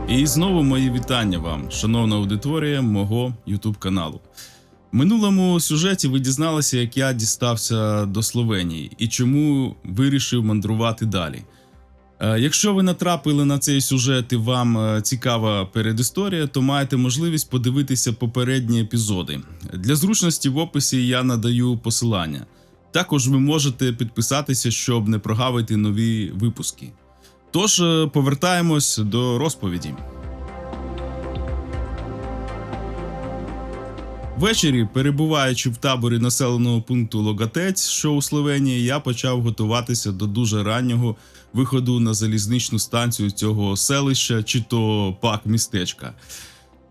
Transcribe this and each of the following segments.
І знову мої вітання вам, шановна аудиторія мого YouTube каналу. В минулому сюжеті ви дізналися, як я дістався до Словенії і чому вирішив мандрувати далі. Якщо ви натрапили на цей сюжет і вам цікава передісторія, то маєте можливість подивитися попередні епізоди. Для зручності в описі я надаю посилання. Також ви можете підписатися, щоб не прогавити нові випуски. Тож, повертаємось до розповіді. Ввечері, перебуваючи в таборі населеного пункту Логатець, що у Словенії, я почав готуватися до дуже раннього виходу на залізничну станцію цього селища, чи то пак містечка.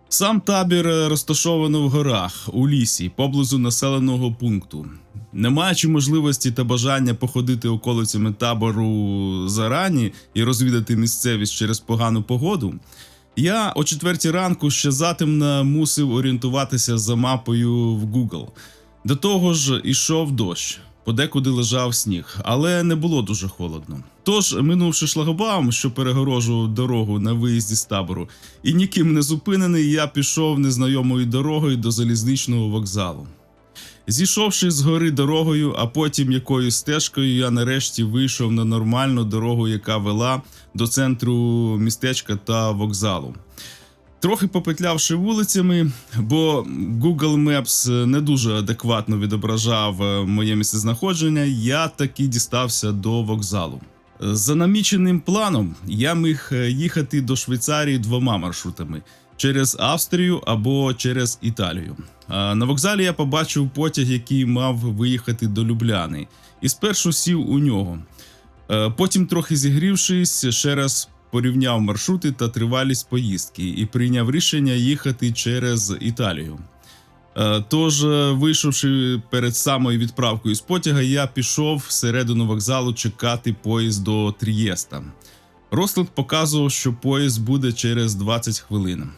Сам табір розташовано в горах, у лісі, поблизу населеного пункту. Не маючи можливості та бажання походити околицями табору зарані і розвідати місцевість через погану погоду, я о 4 ранку ще затемно мусив орієнтуватися за мапою в Google. До того ж, ішов дощ, подекуди лежав сніг, але не було дуже холодно. Тож, минувши шлагбаум, що перегорожував дорогу на виїзді з табору, і ніким не зупинений, я пішов незнайомою дорогою до залізничного вокзалу. Зійшовши з гори дорогою, а потім якоюсь стежкою, я нарешті вийшов на нормальну дорогу, яка вела до центру містечка та вокзалу. Трохи попетлявши вулицями, бо Google Maps не дуже адекватно відображав моє місцезнаходження, я таки дістався до вокзалу. За наміченим планом я міг їхати до Швейцарії двома маршрутами – через Австрію або через Італію. На вокзалі я побачив потяг, який мав виїхати до Любляни, і спершу сів у нього. Потім, трохи зігрівшись, ще раз порівняв маршрути та тривалість поїздки і прийняв рішення їхати через Італію. Тож, вийшовши перед самою відправкою з потяга, я пішов всередину вокзалу чекати поїзд до Трієста. Розклад показував, що поїзд буде через 20 хвилин.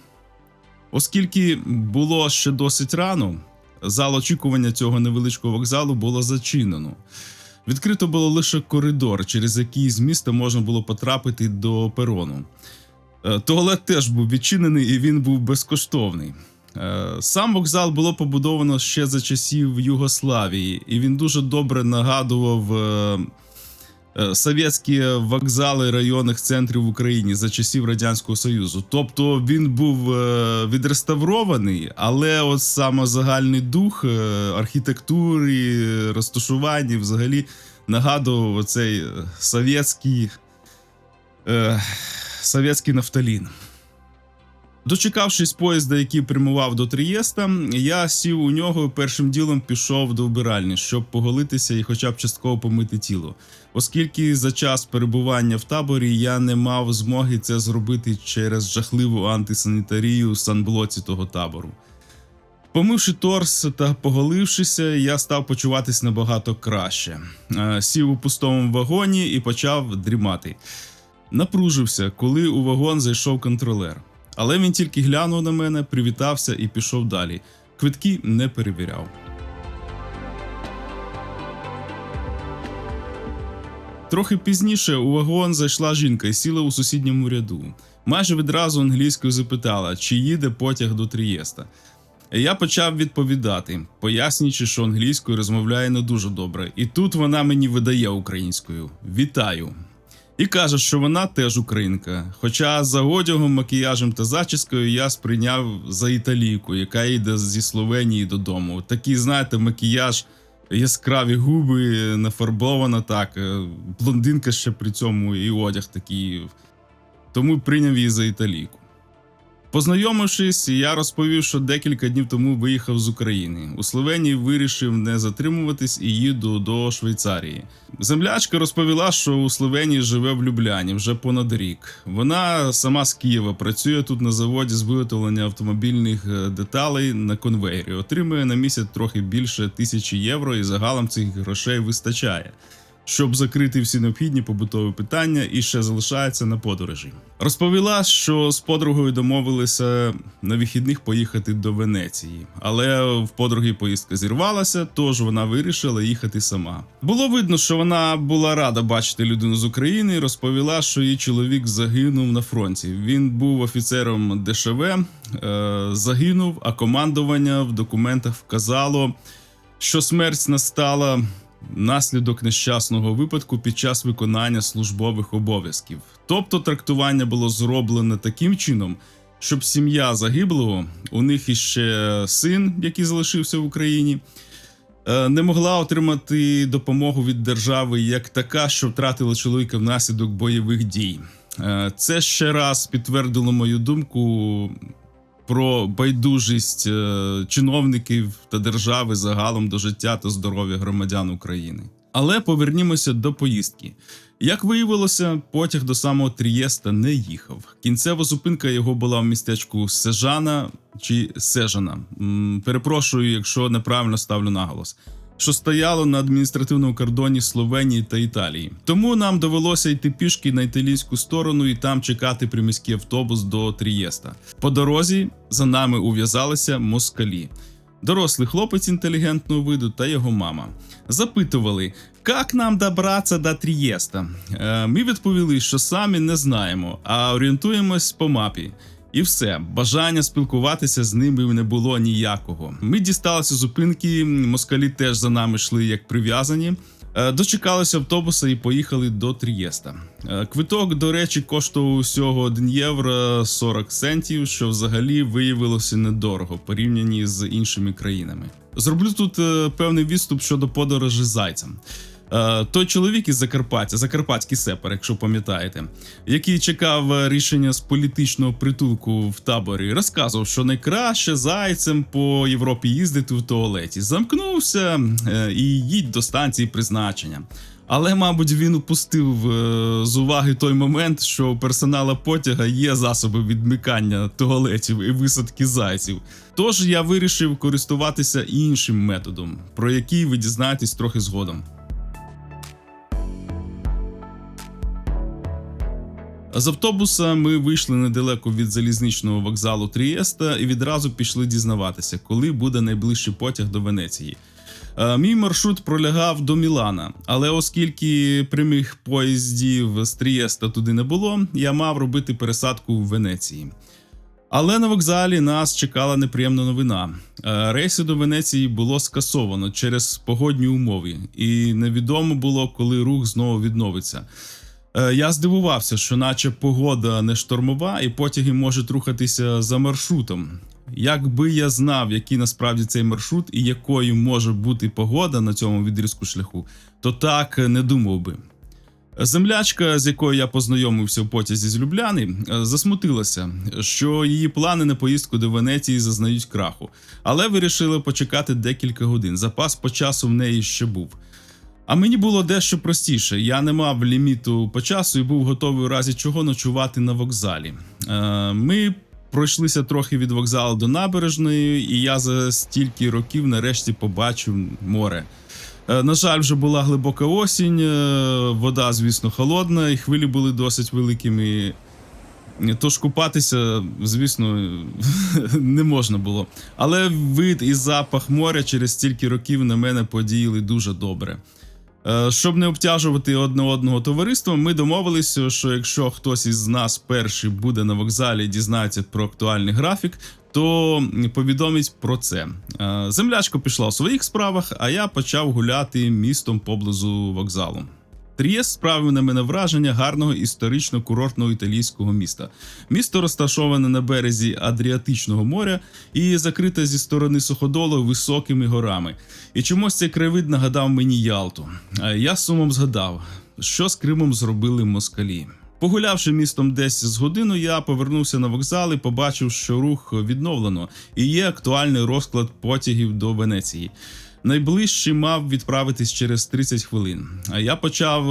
Оскільки було ще досить рано, зал очікування цього невеличкого вокзалу було зачинено. Відкрито було лише коридор, через який з міста можна було потрапити до перону. Туалет теж був відчинений і він був безкоштовний. Сам вокзал було побудовано ще за часів Югославії, і він дуже добре нагадував совєтські вокзали районних центрів в Україні за часів Радянського Союзу. Тобто він був відреставрований, але от саме загальний дух архітектури, розташування взагалі нагадував оцей совєтський нафталін. Дочекавшись поїзда, який прямував до Трієста, я сів у нього і першим ділом пішов до вбиральні, щоб поголитися і хоча б частково помити тіло. Оскільки за час перебування в таборі я не мав змоги це зробити через жахливу антисанітарію в санблоці того табору. Помивши торс та поголившися, я став почуватись набагато краще. Сів у пустому вагоні і почав дрімати. Напружився, коли у вагон зайшов контролер. Але він тільки глянув на мене, привітався і пішов далі. Квитки не перевіряв. Трохи пізніше у вагон зайшла жінка і сіла у сусідньому ряду. Майже відразу англійською запитала, чи їде потяг до Трієста. Я почав відповідати, пояснюючи, що англійською розмовляє не дуже добре. І тут вона мені видає українською «Вітаю». І каже, що вона теж українка. Хоча за одягом, макіяжем та зачіскою я сприйняв за італійку, яка йде зі Словенії додому. Такий, знаєте, макіяж, яскраві губи, нафарбована так, блондинка ще при цьому і одяг такий. Тому прийняв її за італійку. Познайомившись, я розповів, що декілька днів тому виїхав з України. У Словенії вирішив не затримуватись і їду до Швейцарії. Землячка розповіла, що у Словенії живе в Любляні вже понад рік. Вона сама з Києва, працює тут на заводі з виготовлення автомобільних деталей на конвейері. Отримує на місяць трохи більше 1000 євро і загалом цих грошей вистачає. щоб закрити всі необхідні побутові питання, і ще залишається на подорожі. Розповіла, що з подругою домовилися на вихідних поїхати до Венеції, але в подруги поїздка зірвалася, тож вона вирішила їхати сама. Було видно, що вона була рада бачити людину з України і розповіла, що її чоловік загинув на фронті. Він був офіцером ДШВ, загинув, а командування в документах вказало, що смерть настала внаслідок нещасного випадку під час виконання службових обов'язків. Тобто трактування було зроблено таким чином, щоб сім'я загиблого, у них іще син, який залишився в Україні, не могла отримати допомогу від держави як така, що втратила чоловіка внаслідок бойових дій. Це ще раз підтвердило мою думку про байдужість чиновників та держави загалом до життя та здоров'я громадян України. Але повернімося до поїздки. Як виявилося, потяг до самого Трієста не їхав. Кінцева зупинка його була в містечку Сежана чи Сежана. Перепрошую, якщо неправильно ставлю наголос. Що стояло на адміністративному кордоні Словенії та Італії. Тому нам довелося йти пішки на італійську сторону і там чекати приміський автобус до Трієста. По дорозі за нами ув'язалися москалі. Дорослий хлопець інтелігентного виду та його мама. Запитували, як нам добратися до Трієста. Ми відповіли, що самі не знаємо, а орієнтуємось по мапі. І все, бажання спілкуватися з ними не було ніякого. Ми дісталися зупинки, москалі теж за нами йшли як прив'язані. Дочекалися автобуса і поїхали до Трієста. Квиток, до речі, коштував усього 1 євро 40 центів, що взагалі виявилося недорого, порівняні з іншими країнами. Зроблю тут певний відступ щодо подорожі зайцем. Той чоловік із Закарпаття, закарпатський сепар, якщо пам'ятаєте, який чекав рішення з політичного притулку в таборі, розказував, що найкраще зайцем по Європі їздити в туалеті. Замкнувся і їдь до станції призначення. Але, мабуть, він упустив з уваги той момент, що у персонала потяга є засоби відмикання туалетів і висадки зайців. Тож я вирішив користуватися іншим методом, про який ви дізнаєтесь трохи згодом. З автобуса ми вийшли недалеко від залізничного вокзалу Трієста і відразу пішли дізнаватися, коли буде найближчий потяг до Венеції. Мій маршрут пролягав до Мілана, але оскільки прямих поїздів з Трієста туди не було, я мав робити пересадку в Венеції. Але на вокзалі нас чекала неприємна новина. Рейси до Венеції було скасовано через погодні умови, і невідомо було, коли рух знову відновиться. Я здивувався, що наче погода не штормова і потяги можуть рухатися за маршрутом. Якби я знав, який насправді цей маршрут і якою може бути погода на цьому відрізку шляху, то так не думав би. Землячка, з якою я познайомився в потязі з Любляни, засмутилася, що її плани на поїздку до Венеції зазнають краху, але вирішила почекати декілька годин, запас по часу в неї ще був. А мені було дещо простіше, я не мав ліміту по часу і був готовий у разі чого ночувати на вокзалі. Ми пройшлися трохи від вокзалу до набережної, і я за стільки років нарешті побачив море. На жаль, вже була глибока осінь, вода, звісно, холодна, і хвилі були досить великими. Тож купатися, звісно, не можна було. Але вид і запах моря через стільки років на мене подіяли дуже добре. Щоб не обтяжувати одне одного товариством, ми домовилися, що якщо хтось із нас перший буде на вокзалі і дізнається про актуальний графік, то повідомить про це. Землячка пішла у своїх справах, а я почав гуляти містом поблизу вокзалу. Трієст справив на мене враження гарного історично-курортного італійського міста. Місто розташоване на березі Адріатичного моря і закрите зі сторони суходолу високими горами. І чомусь цей краєвид нагадав мені Ялту. Я з сумом згадав, що з Кримом зробили москалі. Погулявши містом десь з годину, я повернувся на вокзал і побачив, що рух відновлено і є актуальний розклад потягів до Венеції. Найближчий мав відправитись через 30 хвилин. Я почав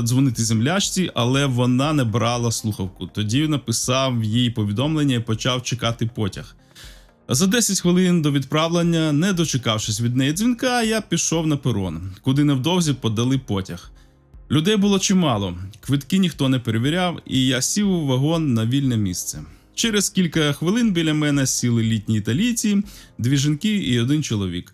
дзвонити землячці, але вона не брала слухавку. Тоді написав їй повідомлення і почав чекати потяг. За 10 хвилин до відправлення, не дочекавшись від неї дзвінка, я пішов на перон, куди невдовзі подали потяг. Людей було чимало, квитки ніхто не перевіряв, і я сів у вагон на вільне місце. Через кілька хвилин біля мене сіли літні італійці, 2 жінки і 1 чоловік.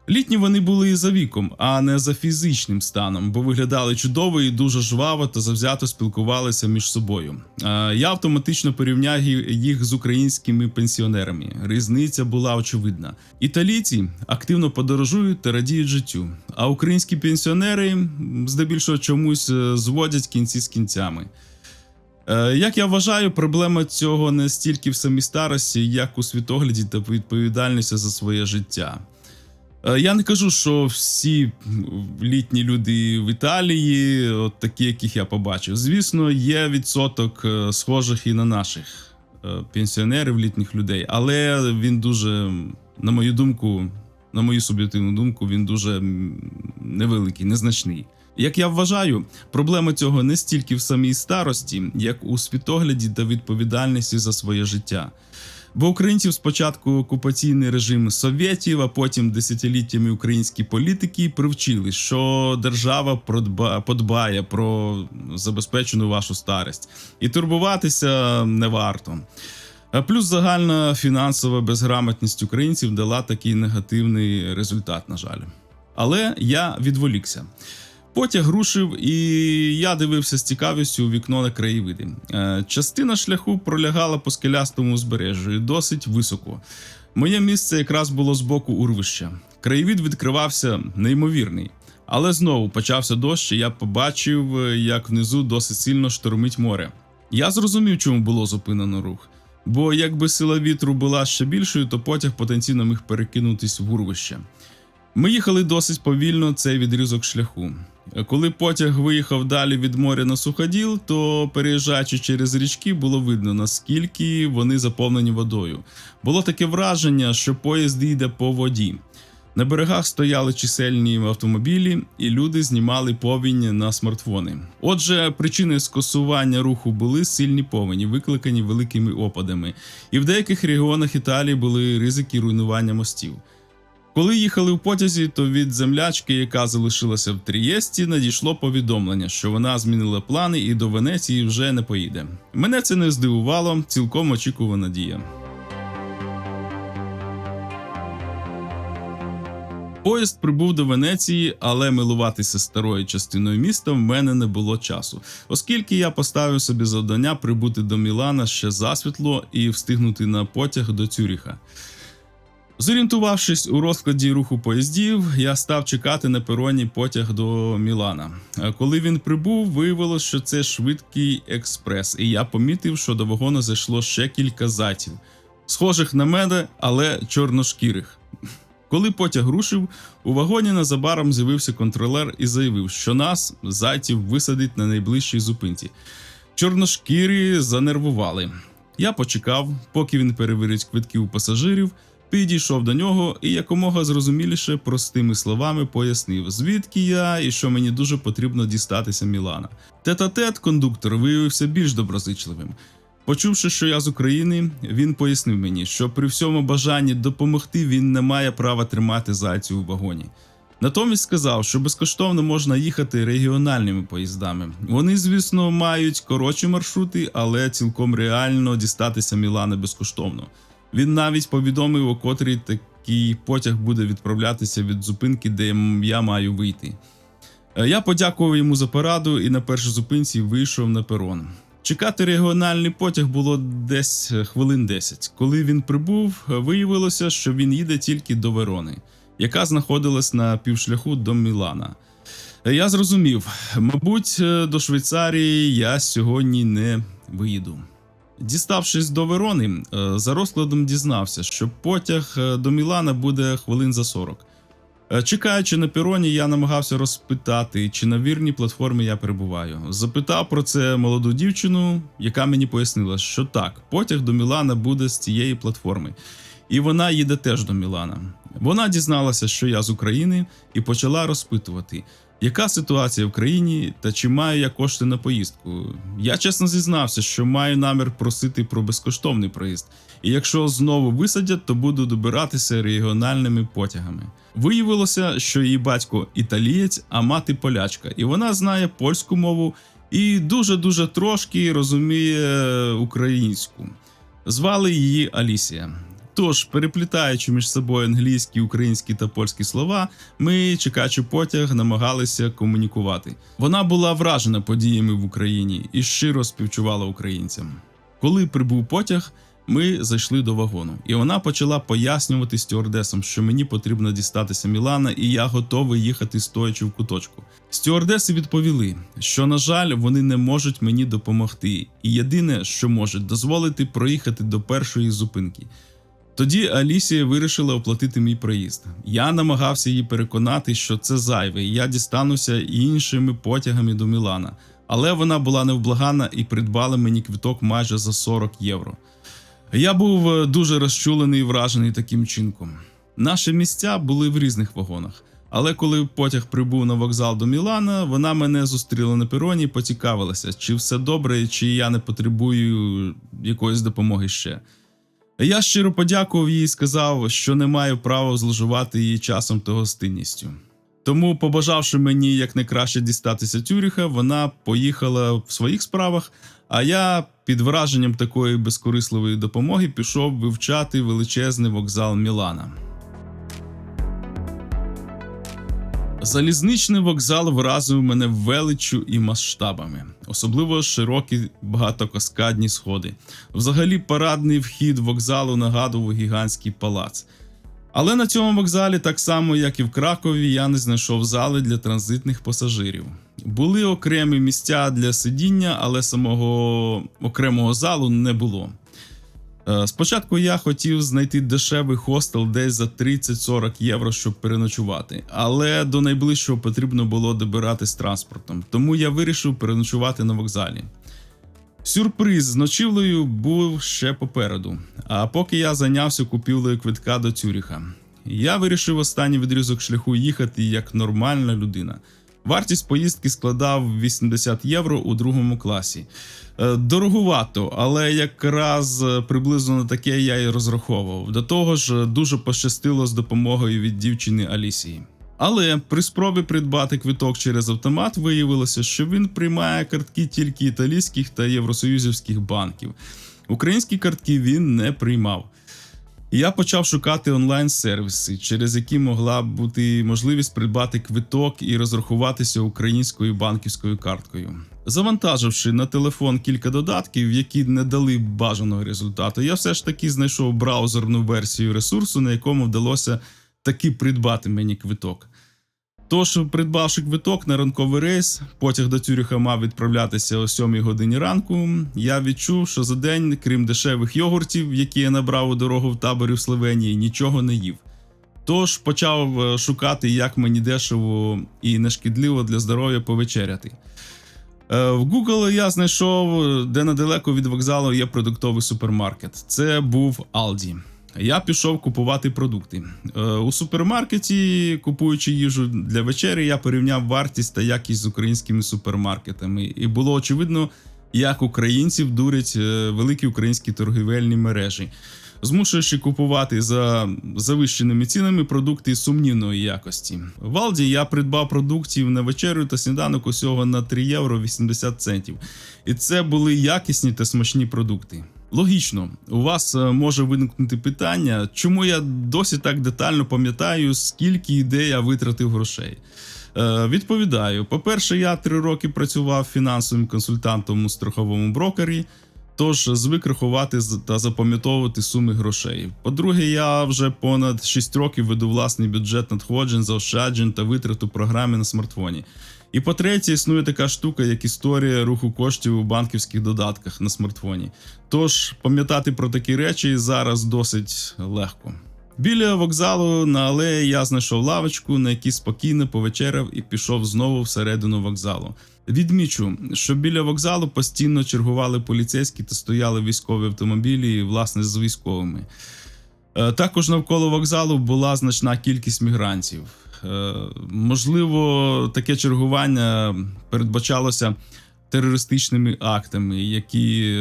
Літні вони були за віком, а не за фізичним станом, бо виглядали чудово і дуже жваво та завзято спілкувалися між собою. Я автоматично порівняв їх з українськими пенсіонерами. Різниця була очевидна. Італійці активно подорожують та радіють життю, а українські пенсіонери здебільшого чомусь зводять кінці з кінцями. Як я вважаю, проблема цього не стільки в самій старості, як у світогляді та відповідальності за своє життя. Я не кажу, що всі літні люди в Італії, от такі, яких я побачив. Звісно, є відсоток схожих і на наших пенсіонерів, літніх людей, але він дуже, на мою думку, на мою суб'єктивну думку, він дуже невеликий, незначний. Як я вважаю, проблема цього не стільки в самій старості, як у світогляді та відповідальності за своє життя. Бо українців спочатку окупаційний режим совєтів, а потім десятиліттями українські політики привчили, що держава подбає про забезпечену вашу старість. І турбуватися не варто. Плюс загальна фінансова безграмотність українців дала такий негативний результат, на жаль. Але я відволікся. Потяг рушив, і я дивився з цікавістю у вікно на краєвиди. Частина шляху пролягала по скелястому узбережжю, досить високо. Моє місце якраз було з боку урвища. Краєвид відкривався неймовірний. Але знову почався дощ, і я побачив, як внизу досить сильно штормить море. Я зрозумів, чому було зупинено рух. Бо якби сила вітру була ще більшою, то потяг потенційно міг перекинутись в урвище. Ми їхали досить повільно цей відрізок шляху. Коли потяг виїхав далі від моря на суходіл, то переїжджаючи через річки, було видно, наскільки вони заповнені водою. Було таке враження, що поїзд йде по воді. На берегах стояли чисельні автомобілі, і люди знімали повінь на смартфони. Отже, причини скасування руху були сильні повені, викликані великими опадами. І в деяких регіонах Італії були ризики руйнування мостів. Коли їхали в потязі, то від землячки, яка залишилася в Трієсті, надійшло повідомлення, що вона змінила плани і до Венеції вже не поїде. Мене це не здивувало, цілком очікувана дія. Поїзд прибув до Венеції, але милуватися старою частиною міста в мене не було часу, оскільки я поставив собі завдання прибути до Мілана ще засвітло і встигнути на потяг до Цюріха. Зорієнтувавшись у розкладі руху поїздів, я став чекати на пероні потяг до Мілана. Коли він прибув, виявилось, що це швидкий експрес, і я помітив, що до вагону зайшло ще кілька зайців. Схожих на мене, але чорношкірих. Коли потяг рушив, у вагоні незабаром з'явився контролер і заявив, що нас, зайців, висадить на найближчій зупинці. Чорношкірі занервували. Я почекав, поки він перевірить квитки у пасажирів, підійшов до нього і якомога зрозуміліше простими словами пояснив, звідки я і що мені дуже потрібно дістатися Мілана. Тет-а-тет кондуктор виявився більш доброзичливим. Почувши, що я з України, він пояснив мені, що при всьому бажанні допомогти він не має права тримати зайців у вагоні. Натомість сказав, що безкоштовно можна їхати регіональними поїздами. Вони, звісно, мають коротші маршрути, але цілком реально дістатися Мілана безкоштовно. Він навіть повідомив, о котрій такий потяг буде відправлятися від зупинки, де я маю вийти. Я подякував йому за пораду і на першій зупинці вийшов на перон. Чекати регіональний потяг було десь хвилин 10. Коли він прибув, виявилося, що він їде тільки до Верони, яка знаходилась на півшляху до Мілана. Я зрозумів, мабуть, до Швейцарії я сьогодні не виїду. Діставшись до Верони, за розкладом дізнався, що потяг до Мілана буде хвилин за 40. Чекаючи на пероні, я намагався розпитати, чи на вірній платформі я перебуваю. Запитав про це молоду дівчину, яка мені пояснила, що так, потяг до Мілана буде з цієї платформи. І вона їде теж до Мілана. Вона дізналася, що я з України, і почала розпитувати. Яка ситуація в країні та чи маю я кошти на поїздку? Я чесно зізнався, що маю намір просити про безкоштовний проїзд. І якщо знову висадять, то буду добиратися регіональними потягами. Виявилося, що її батько італієць, а мати полячка. І вона знає польську мову і дуже-дуже трошки розуміє українську. Звали її Алісія. Тож, переплітаючи між собою англійські, українські та польські слова, ми, чекаючи потяг, намагалися комунікувати. Вона була вражена подіями в Україні і щиро співчувала українцям. Коли прибув потяг, ми зайшли до вагону, і вона почала пояснювати стюардесам, що мені потрібно дістатися Мілана, і я готовий їхати стоячи в куточку. Стюардеси відповіли, що, на жаль, вони не можуть мені допомогти, і єдине, що можуть, дозволити проїхати до першої зупинки. Тоді Алісія вирішила оплатити мій проїзд. Я намагався її переконати, що це зайве, і я дістануся іншими потягами до Мілана. Але вона була невблаганна і придбала мені квиток майже за 40 євро. Я був дуже розчулений і вражений таким чинком. Наші місця були в різних вагонах. Але коли потяг прибув на вокзал до Мілана, вона мене зустріла на пероні і поцікавилася, чи все добре, чи я не потребую якоїсь допомоги ще. Я щиро подякував їй і сказав, що не маю права зловживати її часом та гостинністю. Тому, побажавши мені якнайкраще дістатися Цюріха, вона поїхала в своїх справах, а я під враженням такої безкорисливої допомоги пішов вивчати величезний вокзал Мілана. Залізничний вокзал вразив мене величчю і масштабами. Особливо широкі багатокаскадні сходи. Взагалі парадний вхід вокзалу нагадував гігантський палац. Але на цьому вокзалі, так само як і в Кракові, я не знайшов зали для транзитних пасажирів. Були окремі місця для сидіння, але самого окремого залу не було. Спочатку я хотів знайти дешевий хостел десь за 30-40 євро, щоб переночувати. Але до найближчого потрібно було добиратись транспортом, тому я вирішив переночувати на вокзалі. Сюрприз з ночівлею був ще попереду, а поки я зайнявся купівлею квитка до Цюріха. Я вирішив останній відрізок шляху їхати як нормальна людина. Вартість поїздки складав 80 євро у другому класі. Дорогувато, але якраз приблизно на таке я і розраховував. До того ж, дуже пощастило з допомогою від дівчини Алісії. Але при спробі придбати квиток через автомат виявилося, що він приймає картки тільки італійських та євросоюзівських банків. Українські картки він не приймав. Я почав шукати онлайн-сервіси, через які могла б бути можливість придбати квиток і розрахуватися українською банківською карткою. Завантаживши на телефон кілька додатків, які не дали бажаного результату, я все ж таки знайшов браузерну версію ресурсу, на якому вдалося таки придбати мені квиток. Тож, придбавши квиток на ранковий рейс, потяг до Цюріха мав відправлятися о 7 годині ранку, я відчув, що за день, крім дешевих йогуртів, які я набрав у дорогу в таборі в Словенії, нічого не їв. Тож почав шукати, як мені дешево і нешкідливо для здоров'я повечеряти. В Google я знайшов, де недалеко від вокзалу є продуктовий супермаркет. Це був Aldi. Я пішов купувати продукти. У супермаркеті, купуючи їжу для вечері, я порівняв вартість та якість з українськими супермаркетами. І було очевидно, як українців дурять великі українські торгівельні мережі, змушуючи купувати за завищеними цінами продукти сумнівної якості. В Aldi я придбав продуктів на вечерю та сніданок усього на 3 євро 80 центів. І це були якісні та смачні продукти. Логічно, у вас може виникнути питання, чому я досі так детально пам'ятаю, скільки ідей я витратив грошей. Відповідаю, по-перше, я 3 роки працював фінансовим консультантом у страховому брокері, тож звик рахувати та запам'ятовувати суми грошей. По-друге, я вже понад 6 років веду власний бюджет надходжень, заощаджень та витрат у програмі на смартфоні. І по-третє, існує така штука, як історія руху коштів у банківських додатках на смартфоні. Тож, пам'ятати про такі речі зараз досить легко. Біля вокзалу на алеї я знайшов лавочку, на якій спокійно повечеряв і пішов знову всередину вокзалу. Відмічу, що біля вокзалу постійно чергували поліцейські та стояли військові автомобілі, власне, з військовими. Також навколо вокзалу була значна кількість мігрантів. Можливо, таке чергування передбачалося терористичними актами, які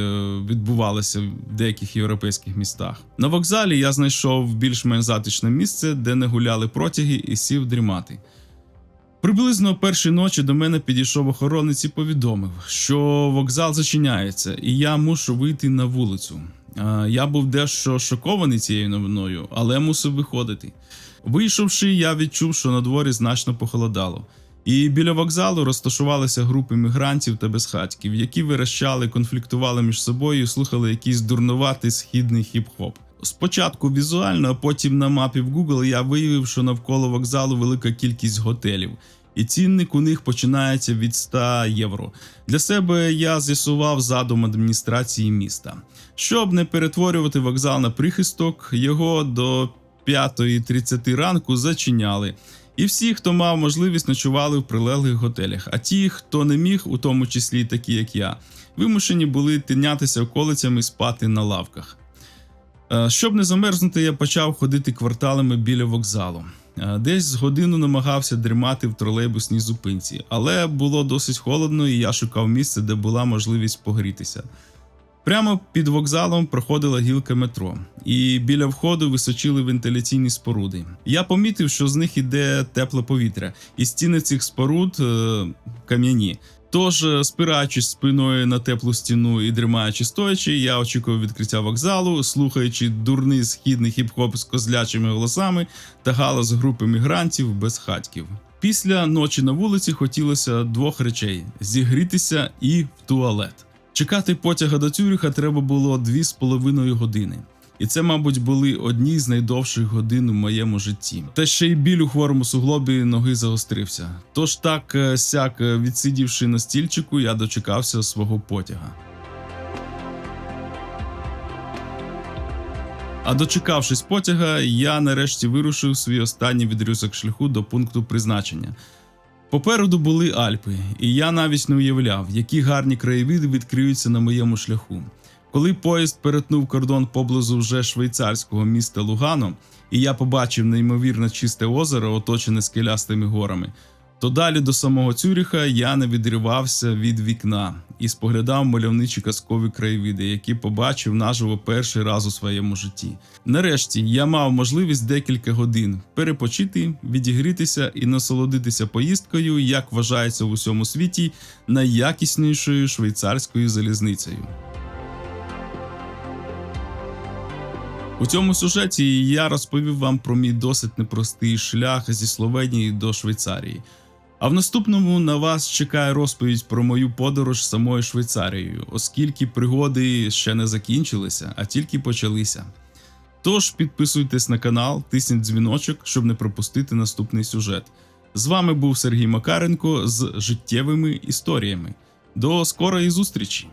відбувалися в деяких європейських містах. На вокзалі я знайшов більш-менш затишне місце, де не гуляли протяги, і сів дрімати. Приблизно першої ночі до мене підійшов охоронець і повідомив, що вокзал зачиняється, і я мушу вийти на вулицю. Я був дещо шокований цією новиною, але мусив виходити. Вийшовши, я відчув, що на дворі значно похолодало. І біля вокзалу розташувалися групи мігрантів та безхатьків, які верещали, конфліктували між собою і слухали якийсь дурнуватий східний хіп-хоп. Спочатку візуально, а потім на мапі в Google я виявив, що навколо вокзалу велика кількість готелів. І цінник у них починається від 100 євро. Для себе я з'ясував задум адміністрації міста. Щоб не перетворювати вокзал на прихисток, його до 5:30 ранку зачиняли. І всі, хто мав можливість, ночували в прилеглих готелях. А ті, хто не міг, у тому числі такі як я, вимушені були тинятися околицями і спати на лавках. Щоб не замерзнути, я почав ходити кварталами біля вокзалу. Десь з годину намагався дрімати в тролейбусній зупинці, але було досить холодно і я шукав місце, де була можливість погрітися. Прямо під вокзалом проходила гілка метро, і біля входу височили вентиляційні споруди. Я помітив, що з них іде тепле повітря, і стіни цих споруд кам'яні. Тож, спираючись спиною на теплу стіну і дрімаючи стоячи, я очікував відкриття вокзалу, слухаючи дурний східний хіп-хоп з козлячими голосами та галас групи мігрантів безхатьків. Після ночі на вулиці хотілося двох речей – зігрітися і в туалет. Чекати потяга до Цюриха треба було 2,5 години. І це, мабуть, були одні з найдовших годин у моєму житті. Та ще й біль у хворому суглобі ноги загострився. Тож так-сяк, відсидівши на стільчику, я дочекався свого потяга. А дочекавшись потяга, я нарешті вирушив свій останній відрізок шляху до пункту призначення. Попереду були Альпи, і я навіть не уявляв, які гарні краєвиди відкриються на моєму шляху. Коли поїзд перетнув кордон поблизу вже швейцарського міста Лугано, і я побачив неймовірно чисте озеро, оточене скелястими горами, то далі до самого Цюриха я не відривався від вікна і споглядав мальовничі казкові краєвиди, які побачив наживо перший раз у своєму житті. Нарешті я мав можливість декілька годин перепочити, відігрітися і насолодитися поїздкою, як вважається в усьому світі, найякіснішою швейцарською залізницею. У цьому сюжеті я розповів вам про мій досить непростий шлях зі Словенії до Швейцарії. А в наступному на вас чекає розповідь про мою подорож самою Швейцарією, оскільки пригоди ще не закінчилися, а тільки почалися. Тож підписуйтесь на канал, тисніть дзвіночок, щоб не пропустити наступний сюжет. З вами був Сергій Макаренко з життєвими історіями. До скорої зустрічі!